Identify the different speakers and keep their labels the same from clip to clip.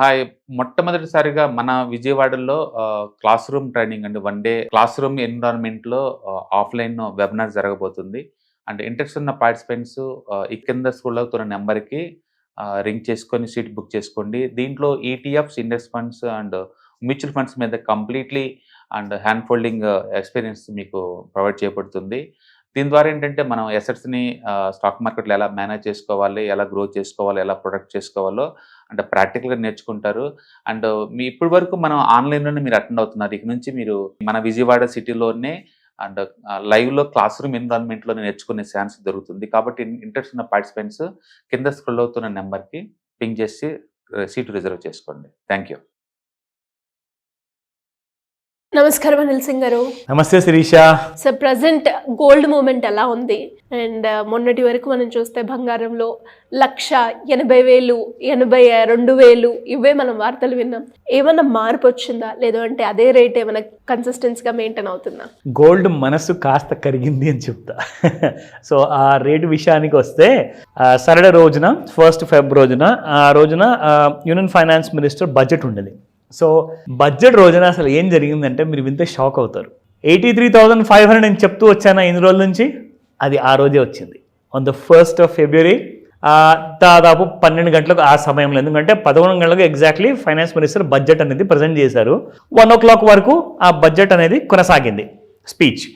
Speaker 1: Hi. మొట్టమొదటిసారిగా మన విజయవాడలో క్లాస్ రూమ్ ట్రైనింగ్ అండి. వన్ డే క్లాస్ రూమ్ ఎన్విరాన్మెంట్‌లో ఆఫ్‌లైన్ వెబినార్ జరగబోతుంది. అండ్ ఇంట్రెస్ట్ ఉన్న పార్టిసిపెంట్స్ ఈ కింద స్క్రోల్ అవుతున్న నంబర్‌కి రింగ్ చేసుకొని సీట్ బుక్ చేసుకోండి. దీంట్లో ETFs, index funds and mutual funds మీద completely and hand holding experience మీకు ప్రొవైడ్ చేయబడుతుంది. దీని ద్వారా ఏంటంటే మనం అసెట్స్‌ని స్టాక్ మార్కెట్‌లో ఎలా మేనేజ్ చేసుకోవాలి, ఎలా గ్రో చేసుకోవాలి, ఎలా ప్రొటెక్ట్ చేసుకోవాలో అంటే ప్రాక్టికల్‌గా నేర్చుకుంటారు. అండ్ ఇప్పటి వరకు మనం ఆన్‌లైన్‌లోనే మీరు అటెండ్ అవుతున్నారు. ఇక నుంచి మీరు మన విజయవాడ సిటీలోనే అండ్ లైవ్‌లో క్లాస్ రూమ్ ఎన్విరాన్మెంట్‌లోనే నేర్చుకునే ఛాన్స్ దొరుకుతుంది. కాబట్టి ఇంట్రెస్ట్ ఉన్న పార్టిసిపెంట్స్ కింద స్క్రోల్ అవుతున్న నంబర్‌కి పింగ్ చేసి సీట్ రిజర్వ్ చేసుకోండి. Thank you.
Speaker 2: నమస్కారం అనిల్ సింగ్ గారు.
Speaker 3: నమస్తే Sirisha.
Speaker 2: Sir, present gold movement ఎలా ఉంది? అండ్ మొన్నటి వరకు మనం చూస్తే బంగారంలో 1,80,000, 82,000 ఇవే మనం వార్తలు విన్నాం. ఏమన్నా మార్పు వచ్చిందా, లేదు అంటే అదే రేట్ ఏమైనా కన్సిస్టెన్సీగా మెయింటైన్ అవుతుందా?
Speaker 3: గోల్డ్ మనసు కాస్త కరిగింది అని చెప్తా. సో ఆ రేటు విషయానికి వస్తే సాటర్డే రోజున 1 ఫెబ్రవరి రోజున ఆ రోజున యూనియన్ ఫైనాన్స్ మినిస్టర్ బడ్జెట్ ఉండేది. సో బడ్జెట్ రోజున అసలు ఏం జరిగిందంటే మీరు వింటే షాక్ అవుతారు. 83,500 అని చెప్తూ వచ్చానా ఇన్ని రోజుల నుంచి, అది ఆ రోజే వచ్చింది. ఆన్ ద 1st ఫిబ్రవరి దాదాపు 12 గంటలకు ఆ సమయంలో, ఎందుకంటే 11 గంటలకు ఎగ్జాక్ట్లీ ఫైనాన్స్ మినిస్టర్ బడ్జెట్ అనేది ప్రజెంట్ చేశారు. 1 o'clock వరకు ఆ బడ్జెట్ అనేది కొనసాగింది స్పీచ్.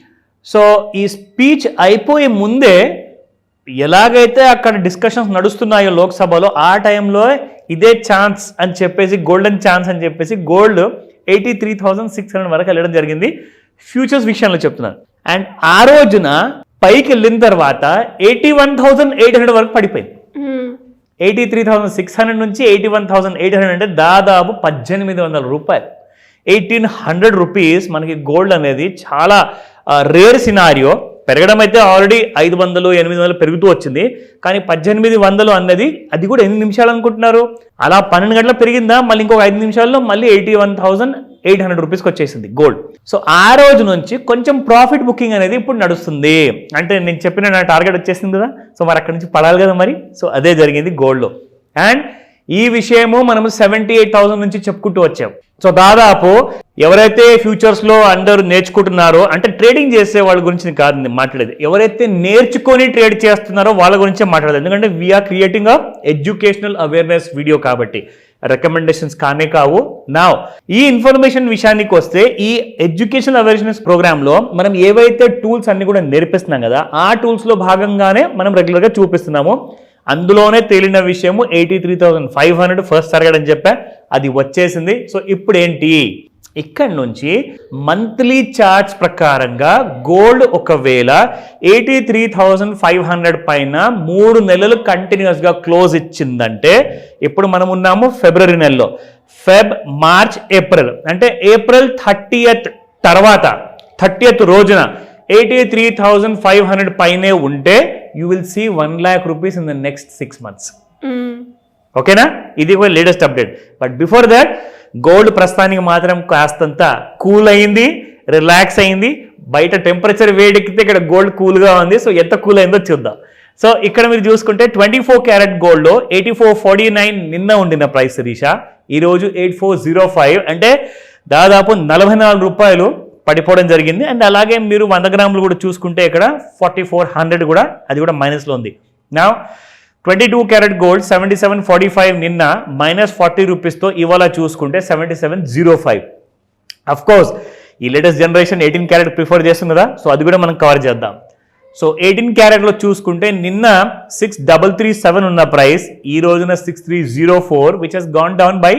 Speaker 3: సో ఈ స్పీచ్ అయిపోయే ముందే ఎలాగైతే అక్కడ డిస్కషన్స్ నడుస్తున్నాయో లోక్సభలో, ఆ టైంలో ఇదే ఛాన్స్ అని చెప్పేసి, గోల్డెన్ ఛాన్స్ అని చెప్పేసి గోల్డ్ 83,600 వరకు వెళ్ళడం జరిగింది. ఫ్యూచర్స్ విషయంలో చెప్తున్నాను. అండ్ ఆ రోజున పైకి వెళ్ళిన తర్వాత 81,800 వరకు పడిపోయింది. 83,600 నుంచి 81,800 అంటే దాదాపు 1,800 రూపాయలు, 1,800 రూపీస్ మనకి గోల్డ్ అనేది చాలా రేర్ సినారియో. పెరగడం అయితే ఆల్రెడీ 500, 800 పెరుగుతూ వచ్చింది. కానీ 1,800 అన్నది, అది కూడా ఎన్ని నిమిషాలు అనుకుంటున్నారు? అలా 12 గంటలకు పెరిగిందా, మళ్ళీ ఇంకొక 5 నిమిషాల్లో మళ్ళీ 81,800 రూపీస్కి వచ్చేసింది గోల్డ్. సో ఆ రోజు నుంచి కొంచెం ప్రాఫిట్ బుకింగ్ అనేది ఇప్పుడు నడుస్తుంది. అంటే నేను చెప్పిన నా టార్గెట్ వచ్చేసింది కదా, సో మరి అక్కడి నుంచి పడాలి కదా మరి. సో అదే జరిగింది గోల్డ్లో. అండ్ ఈ విషయము మనము 78,000 నుంచి చెప్పుకుంటూ వచ్చాం. సో దాదాపు ఎవరైతే ఫ్యూచర్స్లో అందరూ నేర్చుకుంటున్నారో, అంటే ట్రేడింగ్ చేసే వాళ్ళ గురించి కాదు మాట్లాడేది, ఎవరైతే నేర్చుకొని ట్రేడ్ చేస్తున్నారో వాళ్ళ గురించే మాట్లాడేది. ఎందుకంటే we're creating a educational awareness video కాబట్టి రికమెండేషన్స్ కానే కావు. నా ఈ ఇన్ఫర్మేషన్ విషయానికి వస్తే, ఈ ఎడ్యుకేషనల్ అవేర్నెస్ ప్రోగ్రాంలో మనం ఏవైతే టూల్స్ అన్ని కూడా నేర్పిస్తున్నాం కదా, ఆ టూల్స్లో భాగంగానే మనం రెగ్యులర్గా చూపిస్తున్నాము. అందులోనే తేలిన విషయము 83,500 ఫస్ట్ టార్గెట్ అని చెప్పా, అది వచ్చేసింది. సో ఇప్పుడు ఏంటి, ఇక్కడ నుంచి మంత్లీ చార్ట్స్ ప్రకారంగా గోల్డ్ ఒకవేళ 83,500 పైన 3 నెలలు కంటిన్యూస్గా క్లోజ్ ఇచ్చిందంటే, ఇప్పుడు మనం ఉన్నాము ఫిబ్రవరి నెలలో, మార్చ్, ఏప్రిల్, అంటే ఏప్రిల్ 30th తర్వాత 30th రోజున 83,500 పైనే ఉంటే you will see 1 lakh rupees in the next 6 months. ఓకేనా? ఇది కూడా latest update. But before that gold ప్రస్తుతానికి మాత్రం కాస్తంత కూల్ అయింది, రిలాక్స్ అయింది. బయట టెంపరేచర్ వేడెక్కితే ఇక్కడ గోల్డ్ కూల్గా ఉంది. సో ఎంత కూల్ అయిందో చూద్దాం. సో ఇక్కడ మీరు చూసుకుంటే 24 క్యారెట్ గోల్డ్లో 8449 నిన్న ఉండిన ప్రైస్ రీషా, ఈరోజు 8405, అంటే దాదాపు 44 రూపాయలు పడిపోవడం జరిగింది. అండ్ అలాగే మీరు 100 గ్రాములు కూడా చూసుకుంటే ఇక్కడ 4400 కూడా, అది కూడా మైనస్లో ఉంది. నా 22 క్యారెట్ గోల్డ్ 7745 నిన్న -40 రూపీస్తో, ఇవాళ చూసుకుంటే 7705. అఫ్ కోర్స్ ఈ లేటెస్ట్ జనరేషన్ 18 క్యారెట్ ప్రిఫర్ చేస్తుంది కదా, సో అది కూడా మనం కవర్ చేద్దాం. సో 18 క్యారెట్లో చూసుకుంటే నిన్న 6337 ఉన్న ప్రైస్, ఈ రోజున 6304, which has gone down by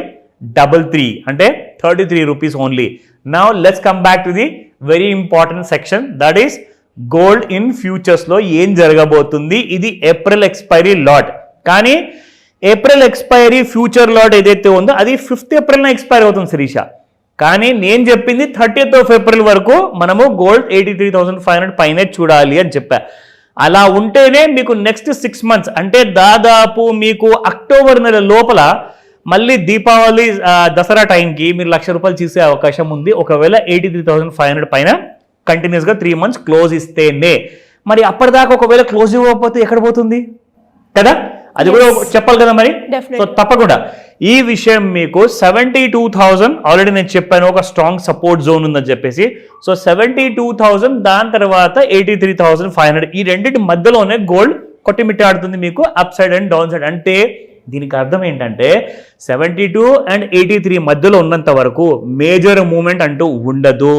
Speaker 3: 33, అంటే 33 rupees only. Now let's come back to the very important section, that is gold in ఫ్యూచర్స్లో ఏం జరగబోతుంది. ఇది ఏప్రిల్ ఎక్స్పైరీ లాట్, కానీ ఏప్రిల్ ఎక్స్పైరీ ఫ్యూచర్ లాట్ ఏదైతే ఉందో అది 5th ఏప్రిల్న ఎక్స్పైర్ అవుతుంది శిరీష. కానీ నేను చెప్పింది 30th ఏప్రిల్ వరకు మనము గోల్డ్ 83,500 పైనే చూడాలి అని చెప్పా. అలా ఉంటేనే మీకు నెక్స్ట్ 6 months, అంటే దాదాపు మీకు అక్టోబర్ నెల లోపల మళ్ళీ దీపావళి, దసరా టైంకి మీరు 1,00,000 రూపాయలు చూసే అవకాశం ఉంది, ఒకవేళ 83,500 పైన కంటిన్యూస్గా 3 months క్లోజ్ ఇస్తేనే. మరి అప్పటిదాకా ఒకవేళ క్లోజ్ ఇవ్వకపోతే ఎక్కడ పోతుంది కదా? అది కూడా చెప్పాలి కదా మరి.
Speaker 2: Definitely.
Speaker 3: సో తప్పకుండా ఈ విషయం మీకు 72,000 ఆల్రెడీ నేను చెప్పాను, ఒక స్ట్రాంగ్ సపోర్ట్ జోన్ ఉందని చెప్పేసి. సో 72,000 దాని తర్వాత 83,500 ఈ రెండింటి మధ్యలోనే గోల్డ్ కొట్టిమిట్టాడుతుంది మీకు up side and down side. అంటే దీనికి అర్థం ఏంటంటే 72 and 83 మధ్యలో ఉన్నంత వరకు మేజర్ మూమెంట్ అంటూ ఉండదు.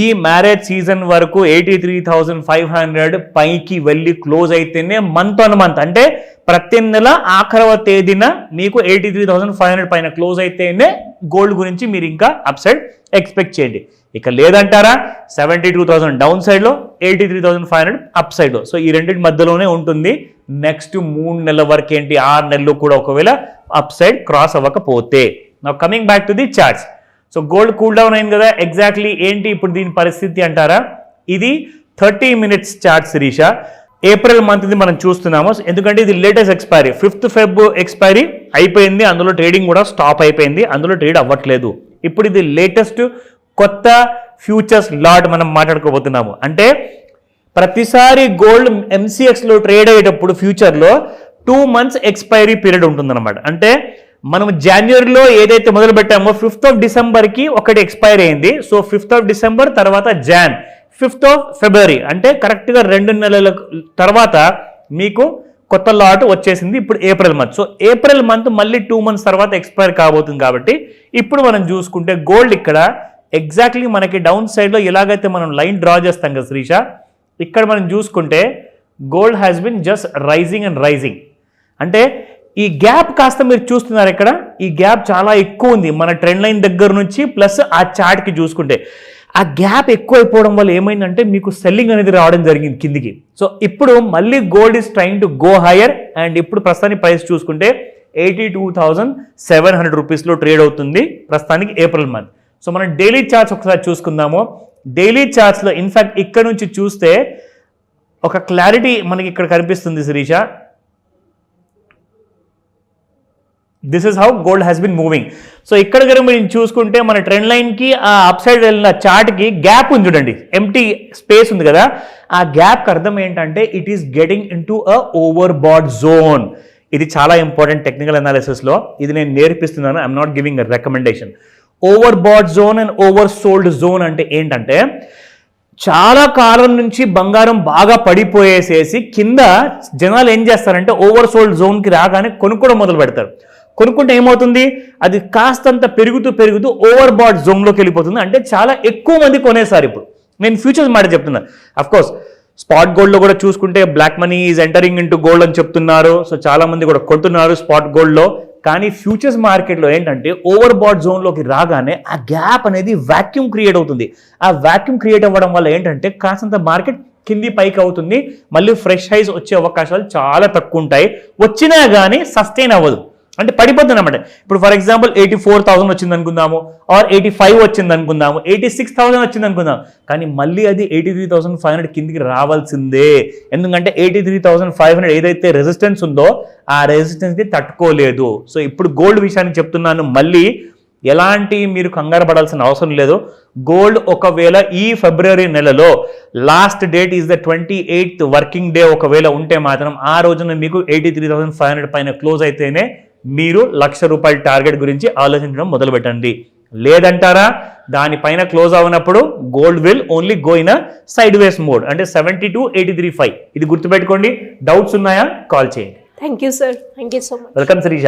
Speaker 3: ఈ మ్యారేజ్ సీజన్ వరకు 83,500 పైకి వెళ్ళి క్లోజ్ అయితేనే మంత్ ఆన్ మంత్, అంటే ప్రతి నెల ఆఖరవ తేదీన మీకు 83,500 పైన క్లోజ్ అయితేనే గోల్డ్ గురించి మీరు ఇంకా అప్ సైడ్ ఎక్స్పెక్ట్ చేయండి. ఇక లేదంటారా 72,000 డౌన్ సైడ్లో, 83,500 అప్ సైడ్లో. సో ఈ రెండింటి మధ్యలోనే ఉంటుంది. నెక్స్ట్ 3 నెలల వరకు ఏంటి, 6 నెలలు కూడా ఒకవేళ అప్ సైడ్ క్రాస్ అవ్వకపోతే. Now coming back to the charts. So gold cool down అయింది కదా, ఎగ్జాక్ట్లీ ఏంటి ఇప్పుడు దీని పరిస్థితి అంటారా, ఇది 30 minutes chart Sirisha. April month ఇది మనం చూస్తున్నాము, ఎందుకంటే ఇది latest expiry, 5th Feb expiry అయిపోయింది. అందులో ట్రేడింగ్ కూడా స్టాప్ అయిపోయింది, అందులో ట్రేడ్ అవ్వట్లేదు. ఇప్పుడు ఇది లేటెస్ట్ కొత్త ఫ్యూచర్స్ లాట్ మనం మాట్లాడుకోబోతున్నాము. అంటే ప్రతిసారి గోల్డ్ ఎంసీఎక్స్లో ట్రేడ్ అయ్యేటప్పుడు ఫ్యూచర్లో 2 months ఎక్స్పైరీ పీరియడ్ ఉంటుందన్నమాట. అంటే మనం జనవరిలో ఏదైతే మొదలు పెట్టామో 5th of Decemberకి ఒకటి ఎక్స్పైర్ అయింది. సో 5th of December తర్వాత జాన్, 5th of February, అంటే కరెక్ట్గా 2 నెలల తర్వాత మీకు కొత్త లాట్ వచ్చేసింది ఇప్పుడు April month. So April month మళ్ళీ 2 months తర్వాత ఎక్స్పైర్ కాబోతుంది. కాబట్టి ఇప్పుడు మనం చూసుకుంటే గోల్డ్ ఇక్కడ ఎగ్జాక్ట్లీ మనకి డౌన్ సైడ్లో ఎలాగైతే మనం లైన్ డ్రా చేస్తాం కదా శ్రీష, ఇక్కడ మనం చూసుకుంటే gold has been just rising and rising. అంటే ఈ గ్యాప్ కాస్త మీరు చూస్తున్నారు ఇక్కడ, ఈ గ్యాప్ చాలా ఎక్కువ ఉంది మన ట్రెండ్ లైన్ దగ్గర నుంచి ప్లస్ ఆ చార్ట్కి చూసుకుంటే. ఆ గ్యాప్ ఎక్కువ అయిపోవడం వల్ల ఏమైందంటే మీకు సెల్లింగ్ అనేది రావడం జరిగింది కిందికి. సో ఇప్పుడు మళ్ళీ gold is trying to go hire. And ఇప్పుడు ప్రస్తుతానికి ప్రైస్ చూసుకుంటే 82,700 రూపీస్లో ట్రేడ్ అవుతుంది ప్రస్తుతానికి ఏప్రిల్ మంత్. సో మనం డైలీ చార్ట్స్ ఒకసారి చూసుకుందాము. డైలీ చార్ట్స్లో ఇన్ఫ్యాక్ట్ ఇక్కడ నుంచి చూస్తే ఒక క్లారిటీ మనకి ఇక్కడ కనిపిస్తుంది Sirisha. This is how gold has been moving. So ఇక్కడ కనుక మీరు చూసుకుంటే మన ట్రెండ్ లైన్కి ఆ అప్ సైడ్ వెళ్ళిన చార్ట్కి గ్యాప్ ఉంది చూడండి, ఎంటీ స్పేస్ ఉంది కదా. ఆ గ్యాప్కి అర్థం ఏంటంటే it is getting into a overbought zone. ఇది చాలా ఇంపార్టెంట్ టెక్నికల్ అనాలిసిస్లో, ఇది నేను నేర్పిస్తున్నాను, I'm not giving a recommendation. Overbought zone and oversold zone అంటే ఏంటంటే చాలా కాలం నుంచి బంగారం బాగా పడిపోయేసేసి కింద జనాలు ఏం చేస్తారంటే ఓవర్ సోల్డ్ జోన్కి రాగానే కొనుక్కోవడం మొదలు పెడతారు. కొనుక్కుంటే ఏమవుతుంది, అది కాస్తంత పెరుగుతూ ఓవర్ బాట్ జోన్లోకి వెళ్ళిపోతుంది. అంటే చాలా ఎక్కువ మంది కొనేసారు. ఇప్పుడు నేను ఫ్యూచర్స్ మాట చెప్తున్నాను. అఫ్ కోర్స్ స్పాట్ గోల్డ్లో కూడా చూసుకుంటే black money is entering into gold అని చెప్తున్నారు. సో చాలా మంది కూడా కొంటున్నారు స్పాట్ గోల్డ్లో. కానీ ఫ్యూచర్స్ మార్కెట్లో ఏంటంటే ఓవర్ బాట్ జోన్లోకి రాగానే ఆ గ్యాప్ అనేది వాక్యూమ్ క్రియేట్ అవుతుంది. ఆ వాక్యూమ్ క్రియేట్ అవ్వడం వల్ల ఏంటంటే కాసంత మార్కెట్ కింది పైకి అవుతుంది. మళ్ళీ ఫ్రెష్ హైస్ వచ్చే అవకాశాలు చాలా తక్కువ ఉంటాయి. వచ్చినా కానీ సస్టైన్ అవ్వదు, అంటే పడిపోతుంది అనమాట. ఇప్పుడు ఫర్ ఎగ్జాంపుల్ 84,000 వచ్చింది అనుకుందాము, ఆర్ 85 వచ్చింది అనుకుందాము, 86,000 వచ్చింది అనుకుందాం. కానీ మళ్ళీ అది 83,500 కిందికి రావాల్సిందే. ఎందుకంటే 83,500 ఏదైతే రెసిస్టెన్స్ ఉందో ఆ రెసిస్టెన్స్ని తట్టుకోలేదు. సో ఇప్పుడు గోల్డ్ విషయాన్ని చెప్తున్నాను, మళ్ళీ ఎలాంటి మీరు కంగారు పడాల్సిన అవసరం లేదు. గోల్డ్ ఒకవేళ ఈ ఫిబ్రవరి నెలలో last date is the 28th working day ఒకవేళ ఉంటే మాత్రం ఆ రోజున మీకు 83,500 పైన క్లోజ్ అయితేనే మీరు ₹1,00,000 టార్గెట్ గురించి ఆలోచించడం మొదలు పెట్టండి. లేదంటారా దానిపైన క్లోజ్ అవునప్పుడు gold will only go in sideways mode, అంటే 72,83,500. ఇది గుర్తుపెట్టుకోండి. డౌట్స్ ఉన్నాయా కాల్ చేయండి.
Speaker 2: Thank you sir, thank you so much.
Speaker 3: Welcome Sirisha.